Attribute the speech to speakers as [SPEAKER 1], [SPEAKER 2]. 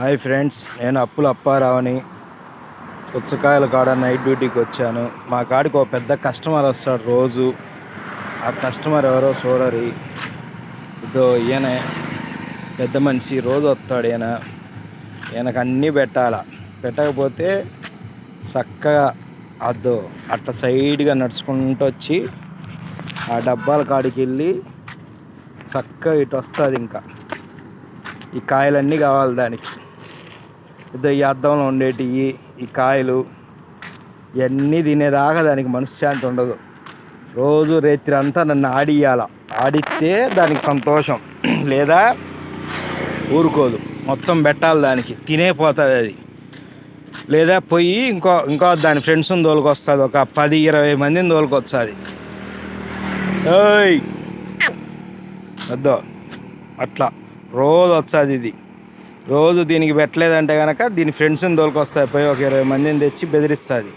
[SPEAKER 1] Hi friends, నేను అప్పుల అప్పారావుని. పుచ్చకాయల కాడ నైట్ డ్యూటీకి వచ్చాను. మా కాడికి ఒక పెద్ద కస్టమర్ వస్తాడు రోజు. ఆ కస్టమర్ ఎవరో చూడరి, ఇదో ఈయన పెద్ద మనిషి. రోజు వస్తాడు ఈయనకు అన్నీ పెట్టాల. పెట్టకపోతే చక్కగా అట్లా సైడ్గా నడుచుకుంటూ వచ్చి ఆ డబ్బాల కాడికి వెళ్ళి చక్కగా ఇటు వస్తుంది. ఇంకా ఈ కాయలన్నీ కావాలి దానికి. ఈ అద్దంలో ఉండేటివి ఈ కాయలు ఇవన్నీ తినేదాకా దానికి మనశ్శాంతి ఉండదు. రోజు రాత్రి అంతా నన్ను ఆడిస్తే దానికి సంతోషం, లేదా ఊరుకోదు. మొత్తం పెట్టాలి దానికి, తినేపోతుంది అది. లేదా పోయి ఇంకో దాని ఫ్రెండ్స్ని తోలుకొస్తుంది. ఒక 10-20 మందిని తోలుకొస్తుంది. వద్దో అట్లా రోజు వస్తుంది ఇది. రోజు దీనికి పెట్టలేదంటే కనుక దీని ఫ్రెండ్స్ని తోలుకొస్తాయి. పోయి ఒక 20 మందిని తెచ్చి బెదిరిస్తుంది.